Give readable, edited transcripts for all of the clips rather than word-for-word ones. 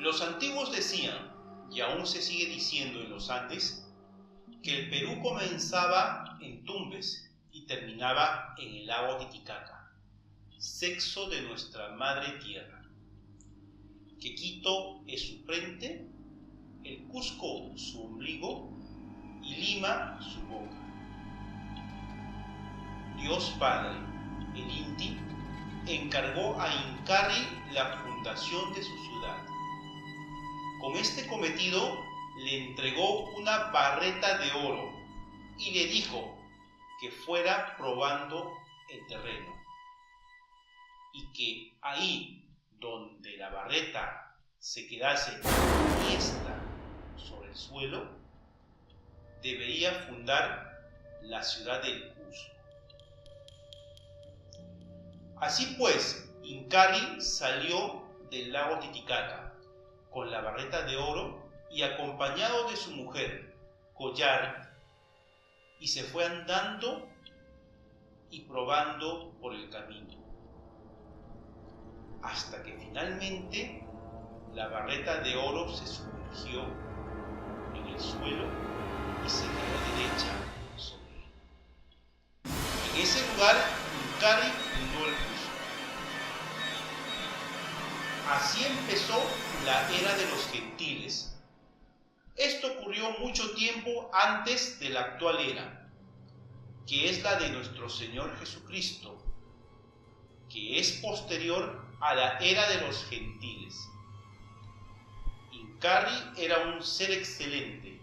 Los antiguos decían, y aún se sigue diciendo en los Andes, que el Perú comenzaba en Tumbes y terminaba en el lago Titicaca, sexo de nuestra madre tierra, que Quito es su frente, el Cusco su ombligo y Lima su boca. Dios Padre, el Inti, encargó a Incarri la fundación de su ciudad. Con este cometido le entregó una barreta de oro y le dijo que fuera probando el terreno y que ahí donde la barreta se quedase puesta sobre el suelo, debería fundar la ciudad del Cusco. Así pues, Incarri salió del lago Titicaca con la barreta de oro y acompañado de su mujer, Collari, y se fue andando y probando por el camino, hasta que finalmente la barreta de oro se sumergió en el suelo y se quedó derecha sobre él. En ese lugar, Incarri fundó el Cusco. Así empezó la era de los gentiles. Esto ocurrió mucho tiempo antes de la actual era, que es la de nuestro Señor Jesucristo, que es posterior a la era de los gentiles. Incarri era un ser excelente,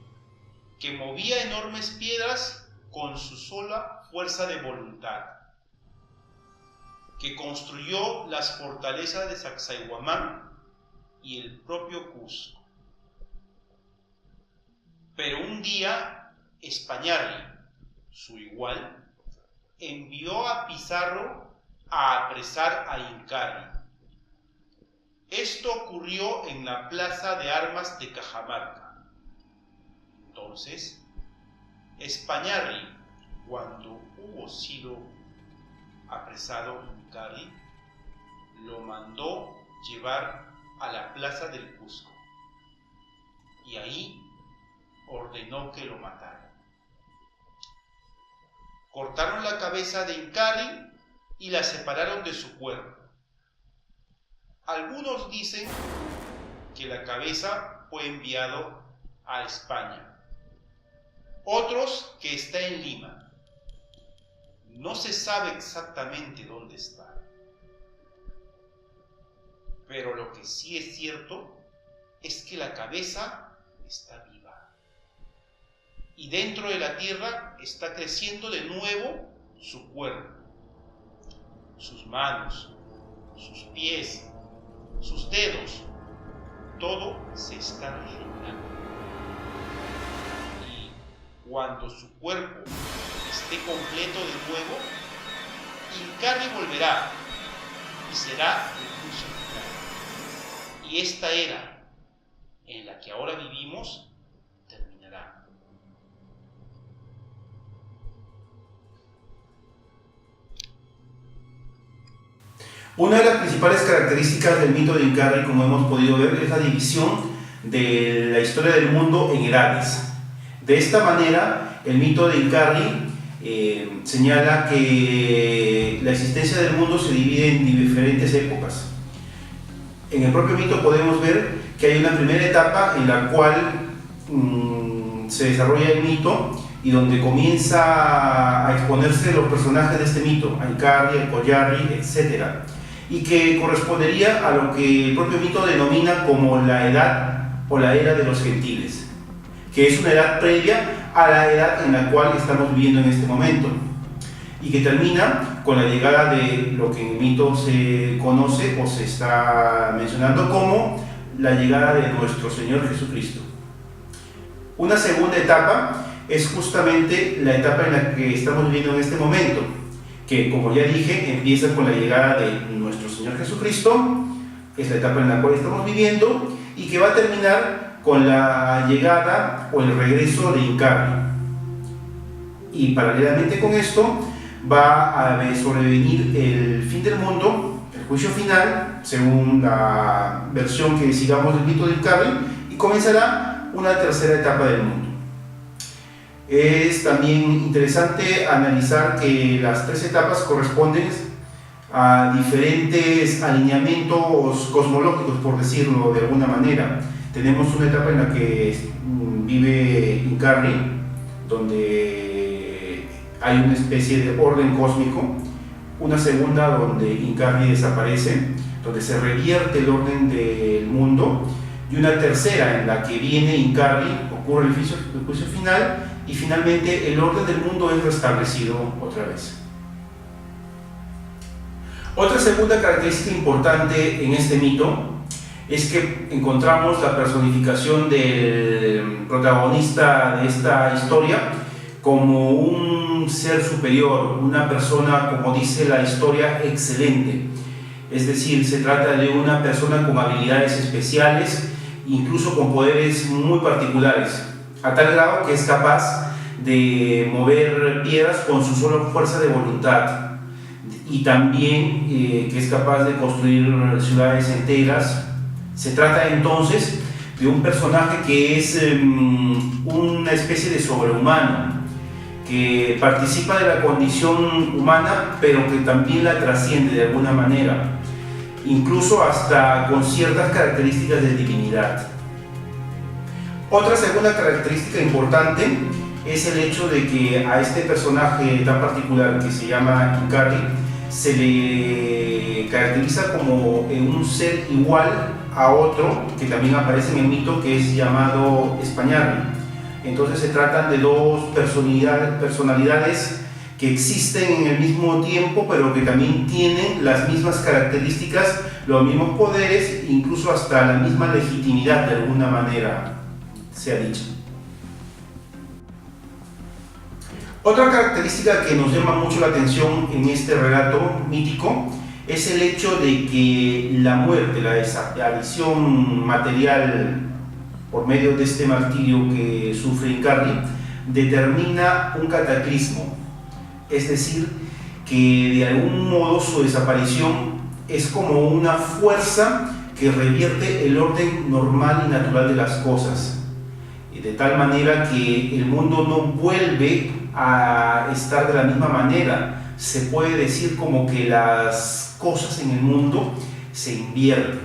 que movía enormes piedras con su sola fuerza de voluntad, que construyó las fortalezas de Sacsayhuamán y el propio Cusco. Pero un día, Españarri, su igual, envió a Pizarro a apresar a Incarri. Esto ocurrió en la plaza de armas de Cajamarca. Entonces, Españarri, cuando hubo sido apresado Incarri, lo mandó llevar a la plaza del Cusco y ahí ordenó que lo mataran. Cortaron la cabeza de Incarri y la separaron de su cuerpo. Algunos dicen que la cabeza fue enviado a España, otros que está en Lima. No se sabe exactamente dónde está, pero lo que sí es cierto es que la cabeza está viva y dentro de la tierra está creciendo de nuevo su cuerpo, sus manos, sus pies, sus dedos, todo se está regenerando. Y cuando su cuerpo esté completo de nuevo, Incarri volverá y será el Cusco. Y esta era en la que ahora vivimos terminará. Una de las principales características del mito de Incarri, como hemos podido ver, es la división de la historia del mundo en edades. De esta manera, el mito de Incarri señala que la existencia del mundo se divide en diferentes épocas. En el propio mito podemos ver que hay una primera etapa en la cual se desarrolla el mito y donde comienza a exponerse los personajes de este mito, a Incarri, a Collari, etc., y que correspondería a lo que el propio mito denomina como la edad o la era de los gentiles, que es una edad previa a la edad en la cual estamos viviendo en este momento, y que termina con la llegada de lo que en el mito se conoce o se está mencionando como la llegada de nuestro Señor Jesucristo. Una segunda etapa es justamente la etapa en la que estamos viviendo en este momento, que, como ya dije, empieza con la llegada de nuestro Señor Jesucristo, es la etapa en la cual estamos viviendo, y que va a terminar con la llegada o el regreso de Incarri. Y paralelamente con esto va a sobrevenir el fin del mundo, el juicio final, según la versión que sigamos del mito de Incarri, y comenzará una tercera etapa del mundo. Es también interesante analizar que las tres etapas corresponden a diferentes alineamientos cosmológicos, por decirlo de alguna manera. Tenemos una etapa en la que vive Incarri, donde hay una especie de orden cósmico, una segunda donde Incarri desaparece, donde se revierte el orden del mundo, y una tercera en la que viene Incarri, ocurre el juicio final, y finalmente el orden del mundo es restablecido otra vez. Otra segunda característica importante en este mito es que encontramos la personificación del protagonista de esta historia como un ser superior, una persona, como dice la historia, excelente. Es decir, se trata de una persona con habilidades especiales, incluso con poderes muy particulares, a tal grado que es capaz de mover piedras con su sola fuerza de voluntad, y también que es capaz de construir ciudades enteras. Se trata entonces de un personaje que es una especie de sobrehumano, que participa de la condición humana, pero que también la trasciende de alguna manera, incluso hasta con ciertas características de divinidad. Otra segunda característica importante es el hecho de que a este personaje tan particular que se llama Incarri se le caracteriza como un ser igual a otro que también aparece en el mito, que es llamado Spañarri. Entonces se tratan de dos personalidades que existen en el mismo tiempo, pero que también tienen las mismas características, los mismos poderes, incluso hasta la misma legitimidad, de alguna manera se ha dicho. Otra característica que nos llama mucho la atención en este relato mítico es el hecho de que la muerte, la desaparición material por medio de este martirio que sufre Incarri, determina un cataclismo. Es decir, que de algún modo su desaparición es como una fuerza que revierte el orden normal y natural de las cosas, de tal manera que el mundo no vuelve a estar de la misma manera. Se puede decir como que las cosas en el mundo se invierten,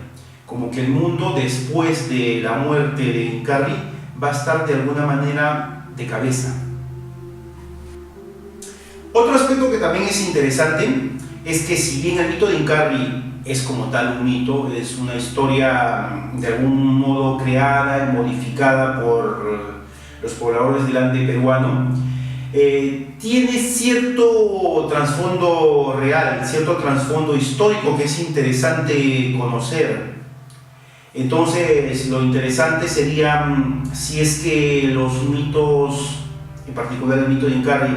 como que el mundo después de la muerte de Incarri va a estar de alguna manera de cabeza. Otro aspecto que también es interesante es que, si bien el mito de Incarri es como tal un mito, es una historia de algún modo creada y modificada por los pobladores del Ande peruano, tiene cierto trasfondo real, cierto trasfondo histórico que es interesante conocer. Entonces, lo interesante sería si es que los mitos, en particular el mito de Incarri,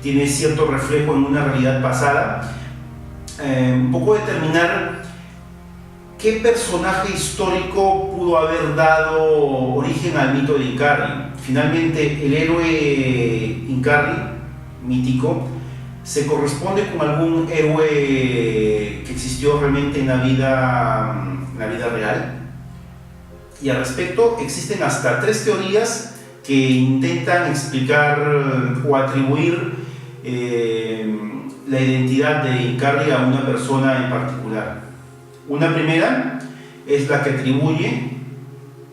tiene cierto reflejo en una realidad pasada, un poco determinar qué personaje histórico pudo haber dado origen al mito de Incarri. Finalmente, el héroe Incarri mítico se corresponde con algún héroe que existió realmente en la vida real. Y al respecto existen hasta 3 teorías que intentan explicar o atribuir la identidad de Incarri a una persona en particular. Una primera es la que atribuye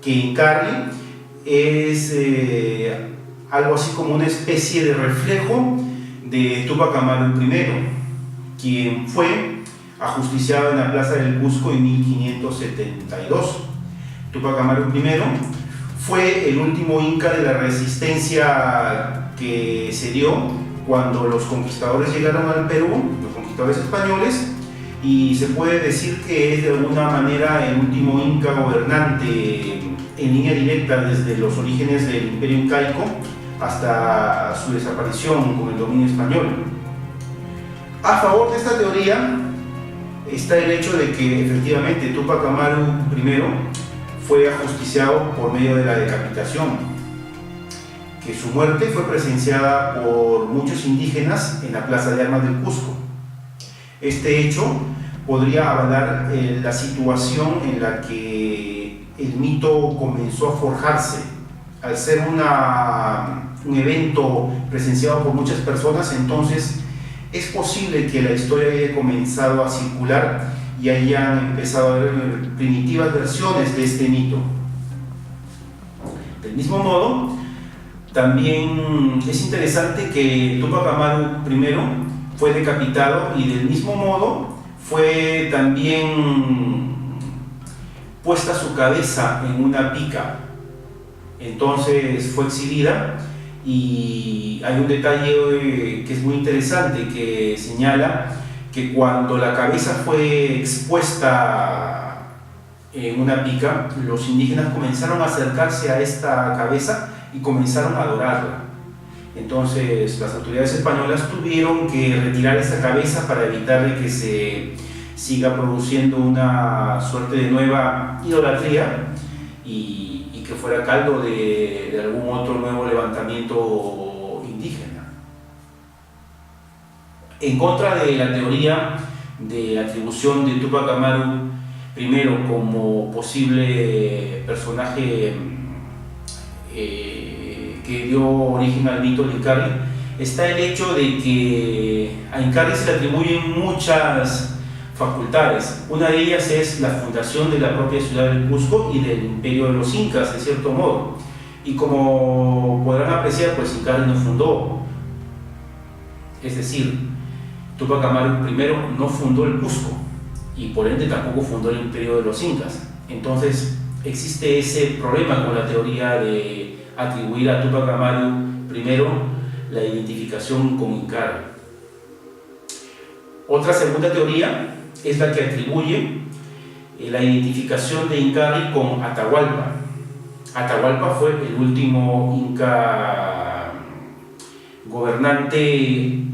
que Incarri es algo así como una especie de reflejo de Túpac Amaru I, quien fue ajusticiado en la plaza del Cusco en 1572. Túpac Amaru I fue el último inca de la resistencia que se dio cuando los conquistadores llegaron al Perú, los conquistadores españoles, y se puede decir que es de alguna manera el último inca gobernante en línea directa desde los orígenes del Imperio Incaico hasta su desaparición con el dominio español. A favor de esta teoría está el hecho de que efectivamente Túpac Amaru I fue ajusticiado por medio de la decapitación, que su muerte fue presenciada por muchos indígenas en la Plaza de Armas del Cusco. Este hecho podría avalar la situación en la que el mito comenzó a forjarse. Al ser un evento presenciado por muchas personas, entonces es posible que la historia haya comenzado a circular y hayan empezado a ver primitivas versiones de este mito. Del mismo modo, también es interesante que Tupac Amaru I fue decapitado y del mismo modo fue también puesta su cabeza en una pica. Entonces fue exhibida y hay un detalle que es muy interesante que señala que cuando la cabeza fue expuesta en una pica, los indígenas comenzaron a acercarse a esta cabeza y comenzaron a adorarla. Entonces las autoridades españolas tuvieron que retirar esta cabeza para evitar que se siga produciendo una suerte de nueva idolatría y que fuera caldo de algún otro nuevo levantamiento indígena. En contra de la teoría de atribución de Tupac Amaru I como posible personaje que dio origen al mito de Incarri, está el hecho de que a Incarri se le atribuyen muchas facultades. Una de ellas es la fundación de la propia ciudad del Cusco y del imperio de los incas, de cierto modo. Y como podrán apreciar, pues Incarri no fundó. Es decir, Tupac Amaru I no fundó el Cusco y por ende tampoco fundó el imperio de los incas. Entonces existe ese problema con la teoría de atribuir a Tupac Amaru I la identificación con Incarri. Otra segunda teoría es la que atribuye la identificación de Incarri con Atahualpa. Atahualpa fue el último inca gobernante,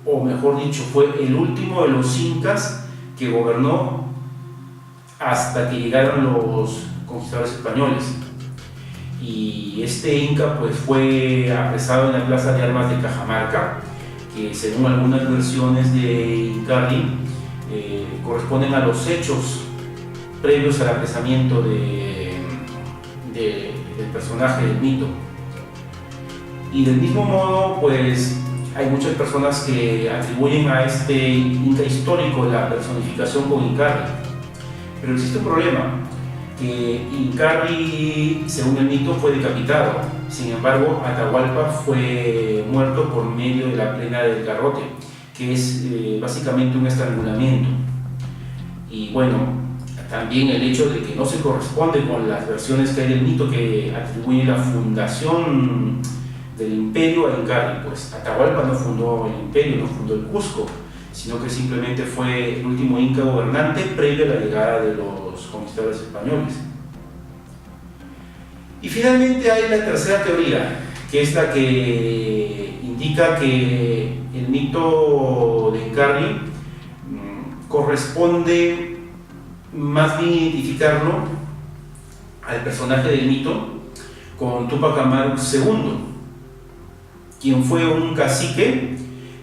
o mejor dicho, fue el último de los incas que gobernó hasta que llegaron los conquistadores españoles. Y este inca pues fue apresado en la plaza de armas de Cajamarca, que según algunas versiones de Incarri corresponden a los hechos previos al apresamiento del personaje del mito. Y del mismo modo, pues hay muchas personas que atribuyen a este inca histórico la personificación con Incarri. Pero existe un problema, que Incarri, según el mito, fue decapitado. Sin embargo, Atahualpa fue muerto por medio de la plena del garrote, que es básicamente un estrangulamiento. Y bueno, también el hecho de que no se corresponde con las versiones que hay del mito que atribuyen la fundación del imperio a Incarri. Pues Atahualpa no fundó el imperio, no fundó el Cusco, sino que simplemente fue el último inca gobernante previo a la llegada de los conquistadores españoles. Y finalmente hay la tercera teoría, que es la que indica que el mito de Incarri corresponde más bien identificarlo al personaje del mito con Tupac Amaru II, quien fue un cacique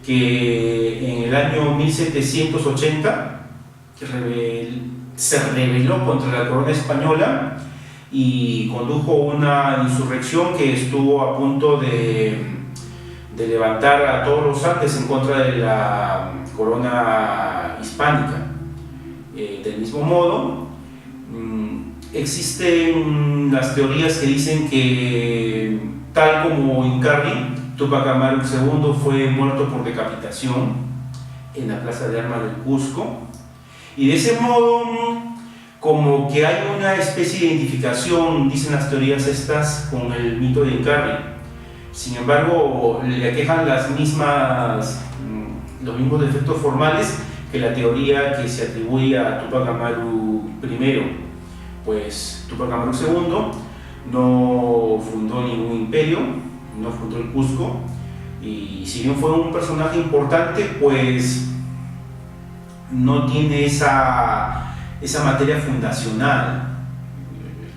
que en el año 1780 se rebeló contra la corona española y condujo una insurrección que estuvo a punto de levantar a todos los Andes en contra de la corona hispánica. Del mismo modo, existen las teorías que dicen que, tal como Incarri, Tupac Amaru II fue muerto por decapitación en la plaza de armas del Cusco, y de ese modo como que hay una especie de identificación, dicen las teorías estas, con el mito de Incarri. Sin embargo, le aquejan los mismos defectos formales que la teoría que se atribuye a Tupac Amaru I. Pues Tupac Amaru II no fundó ningún imperio, no fundó el Cusco, y si bien fue un personaje importante, pues no tiene esa materia fundacional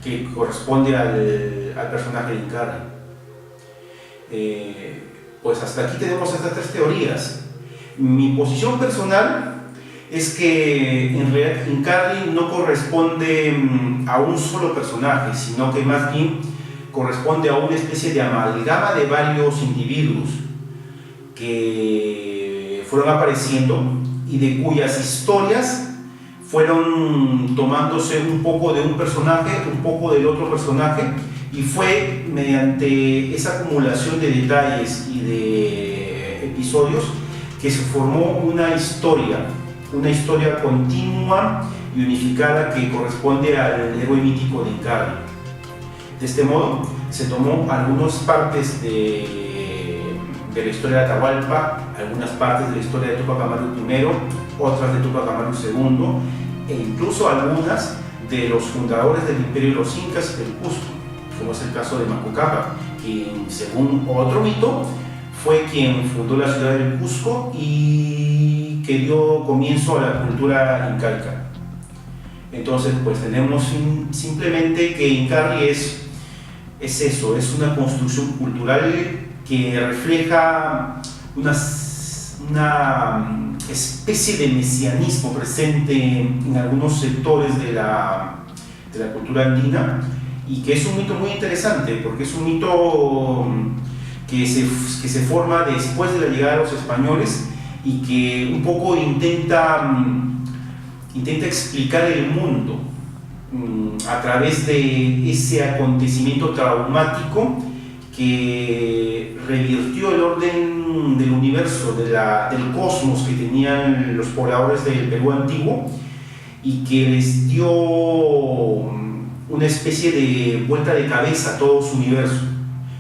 que corresponde al personaje de Incarri. Pues hasta aquí tenemos estas tres teorías. Mi posición personal es que en realidad Incarri no corresponde a un solo personaje, sino que más bien corresponde a una especie de amalgama de varios individuos que fueron apareciendo y de cuyas historias fueron tomándose un poco de un personaje, un poco del otro personaje, y fue mediante esa acumulación de detalles y de episodios que se formó una historia continua y unificada que corresponde al héroe mítico de Incarri. De este modo, se tomó algunas partes de la historia de Atahualpa, algunas partes de la historia de Túpac Amaru I, otras de Túpac Amaru II, e incluso algunas de los fundadores del imperio de los Incas y del Cusco, como es el caso de Manco Cápac, quien, según otro mito, fue quien fundó la ciudad del Cusco y que dio comienzo a la cultura incaica. Entonces, pues tenemos simplemente que Incarri es eso, es una construcción cultural que refleja una especie de mesianismo presente en algunos sectores de la cultura andina, y que es un mito muy interesante porque es un mito que se forma después de la llegada de los españoles y que un poco intenta explicar el mundo a través de ese acontecimiento traumático que revirtió el orden del universo, del cosmos que tenían los pobladores del Perú antiguo, y que les dio una especie de vuelta de cabeza a todo su universo.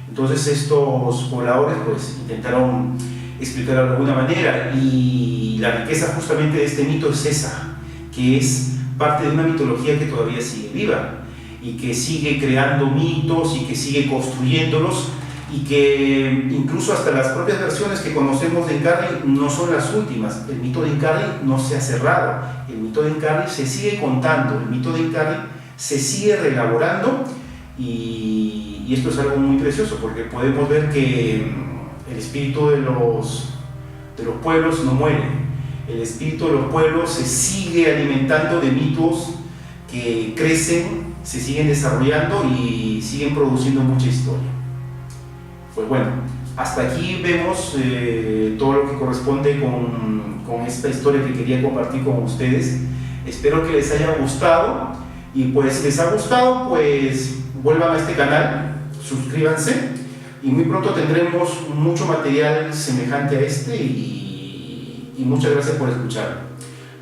Entonces estos pobladores pues intentaron explicarlo de alguna manera, y la riqueza justamente de este mito es esa, que es parte de una mitología que todavía sigue viva y que sigue creando mitos y que sigue construyéndolos, y que incluso hasta las propias versiones que conocemos de Incarri no son las últimas. El mito de Incarri no se ha cerrado, el mito de Incarri se sigue contando, el mito de Incarri se sigue reelaborando, y esto es algo muy precioso porque podemos ver que el espíritu de los pueblos no muere. El espíritu de los pueblos se sigue alimentando de mitos que crecen, se siguen desarrollando y siguen produciendo mucha historia. Pues bueno, hasta aquí vemos todo lo que corresponde con esta historia que quería compartir con ustedes. Espero que les haya gustado, y pues si les ha gustado, pues vuelvan a este canal, suscríbanse, y muy pronto tendremos mucho material semejante a este, y muchas gracias por escuchar.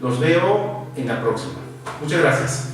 Los veo en la próxima. Muchas gracias.